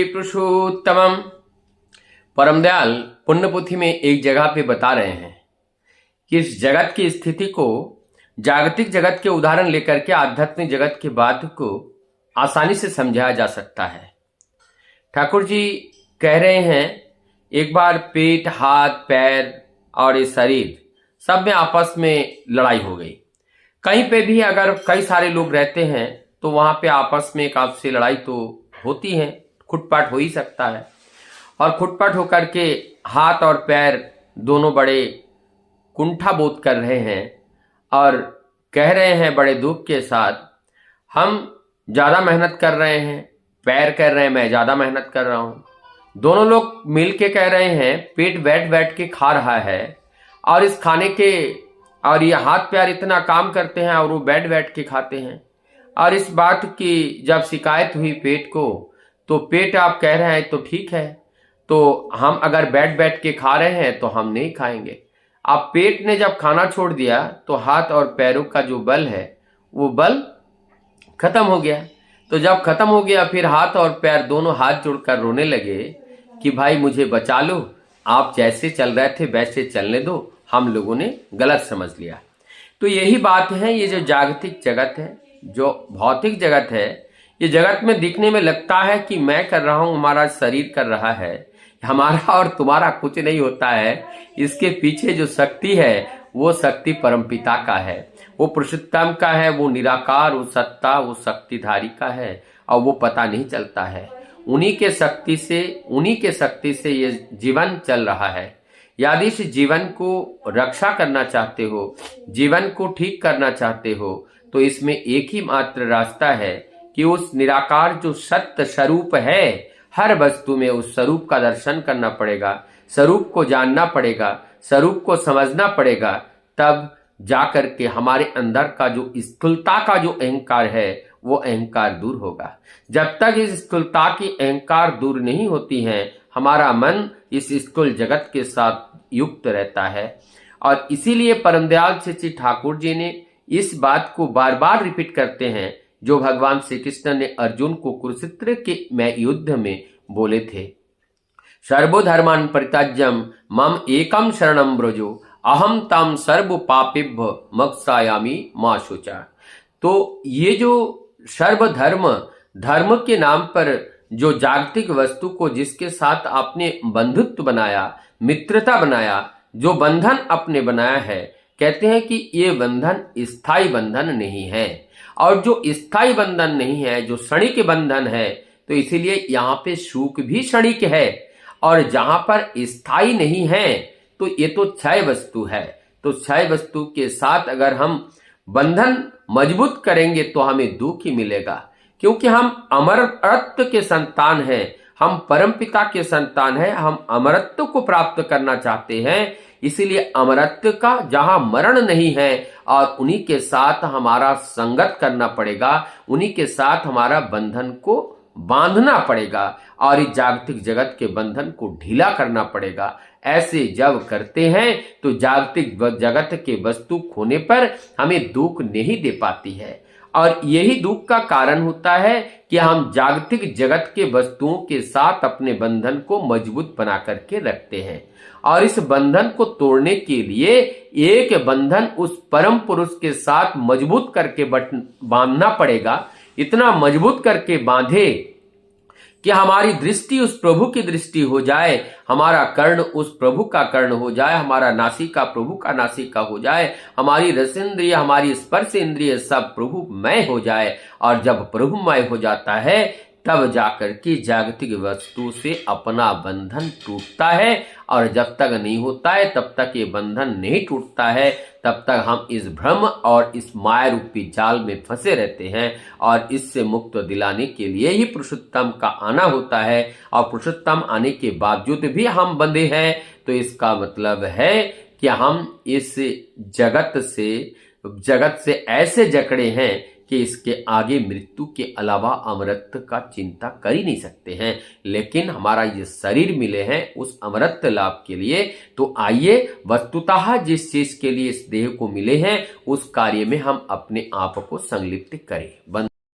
पुरुषोत्तमम। परम दयाल पुण्यपुथी में एक जगह पे बता रहे हैं कि इस जगत की स्थिति को जागतिक जगत के उदाहरण लेकर के आध्यात्मिक जगत की बात को आसानी से समझाया जा सकता है। ठाकुर जी कह रहे हैं एक बार पेट, हाथ, पैर और ये शरीर सब में आपस में लड़ाई हो गई। कहीं पे भी अगर कई सारे लोग रहते हैं तो वहां पे आपस में एक आपसी लड़ाई तो होती है, खुटपाट हो ही सकता है। और खुटपाट होकर के हाथ और पैर दोनों बड़े कुंठा बोध कर रहे हैं और कह रहे हैं बड़े दुख के साथ, हम ज़्यादा मेहनत कर रहे हैं। पैर कह रहे हैं मैं ज़्यादा मेहनत कर रहा हूँ। दोनों लोग मिल के कह रहे हैं पेट बैठ बैठ के खा रहा है और इस खाने के और ये हाथ पैर इतना काम करते हैं और वो बैठ बैठ के खाते हैं। और इस बात की जब शिकायत हुई पेट को, तो पेट आप कह रहे हैं तो ठीक है, तो हम अगर बैठ बैठ के खा रहे हैं तो हम नहीं खाएंगे। अब पेट ने जब खाना छोड़ दिया तो हाथ और पैरों का जो बल है वो बल खत्म हो गया। तो जब खत्म हो गया फिर हाथ और पैर दोनों हाथ जोड़कर रोने लगे कि भाई मुझे बचा लो, आप जैसे चल रहे थे वैसे चलने दो, हम लोगों ने गलत समझ लिया। तो यही बात है, ये जो जागतिक जगत है, जो भौतिक जगत है, ये जगत में दिखने में लगता है कि मैं कर रहा हूं, हमारा शरीर कर रहा है, हमारा और तुम्हारा कुछ नहीं होता है। इसके पीछे जो शक्ति है वो शक्ति परमपिता का है, वो पुरुषोत्तम का है, वो निराकार, वो सत्ता, वो शक्तिधारी का है और वो पता नहीं चलता है। उन्हीं के शक्ति से ये जीवन चल रहा है। यदि इस जीवन को रक्षा करना चाहते हो, जीवन को ठीक करना चाहते हो, तो इसमें एक ही मात्र रास्ता है कि उस निराकार जो सत्य स्वरूप है, हर वस्तु में उस स्वरूप का दर्शन करना पड़ेगा, स्वरूप को जानना पड़ेगा, स्वरूप को समझना पड़ेगा। तब जाकर के हमारे अंदर का जो स्थूलता का जो अहंकार है वो अहंकार दूर होगा। जब तक इस स्थूलता की अहंकार दूर नहीं होती है, हमारा मन इस स्थूल जगत के साथ युक्त रहता है। और इसीलिए परम दयाल श्री ठाकुर जी ने इस बात को बार बार रिपीट करते हैं जो भगवान श्री कृष्ण ने अर्जुन को कुरुक्षेत्र के युद्ध में बोले थे, सर्वधर्मान् परित्यज्य मम एकम शरणं व्रजो अहम तम सर्व पापेभ्य मोक्षयामि मा शुचा। तो ये जो धर्म के नाम पर जो जागतिक वस्तु को जिसके साथ आपने बंधुत्व बनाया, मित्रता बनाया, जो बंधन आपने बनाया है, कहते हैं कि ये बंधन स्थायी बंधन नहीं है। और जो स्थायी बंधन नहीं है, जो क्षणिक बंधन है, तो इसीलिए यहाँ पे सुख भी क्षणिक है। और जहां पर स्थायी नहीं है तो ये तो क्षय वस्तु है। तो क्षय वस्तु के साथ अगर हम बंधन मजबूत करेंगे तो हमें दुख ही मिलेगा, क्योंकि हम अमरत्व के संतान हैं, हम परमपिता के संतान हैं, हम अमरत्व को प्राप्त करना चाहते हैं। इसीलिए अमरत्व का जहां मरण नहीं है और उन्हीं के साथ हमारा संगत करना पड़ेगा, उन्हीं के साथ हमारा बंधन को बांधना पड़ेगा और इस जागतिक जगत के बंधन को ढीला करना पड़ेगा। ऐसे जब करते हैं तो जागतिक जगत के वस्तु खोने पर हमें दुख नहीं दे पाती है। और यही दुख का कारण होता है कि हम जागतिक जगत के वस्तुओं के साथ अपने बंधन को मजबूत बना करके रखते हैं। और इस बंधन को तोड़ने के लिए एक बंधन उस परम पुरुष के साथ मजबूत करके बांधना पड़ेगा। इतना मजबूत करके बांधे कि हमारी दृष्टि उस प्रभु की दृष्टि हो जाए, हमारा कर्ण उस प्रभु का कर्ण हो जाए, हमारा नासिका प्रभु का नासिका हो जाए, हमारी रसेंद्रिय, हमारी स्पर्श इंद्रिय सब प्रभुमय हो जाए। और जब प्रभुमय हो जाता है तब जाकर के जागतिक वस्तु से अपना बंधन टूटता है। और जब तक नहीं होता है तब तक ये बंधन नहीं टूटता है, तब तक हम इस भ्रम और इस माया रूपी जाल में फंसे रहते हैं। और इससे मुक्त दिलाने के लिए ही पुरुषोत्तम का आना होता है। और पुरुषोत्तम आने के बावजूद भी हम बंधे हैं, तो इसका मतलब है कि हम इस जगत से ऐसे जकड़े हैं कि इसके आगे मृत्यु के अलावा अमरत्व का चिंता कर ही नहीं सकते हैं। लेकिन हमारा ये शरीर मिले हैं उस अमरत्व लाभ के लिए। तो आइए वस्तुतः जिस चीज के लिए इस देह को मिले हैं उस कार्य में हम अपने आप को संलिप्त करें।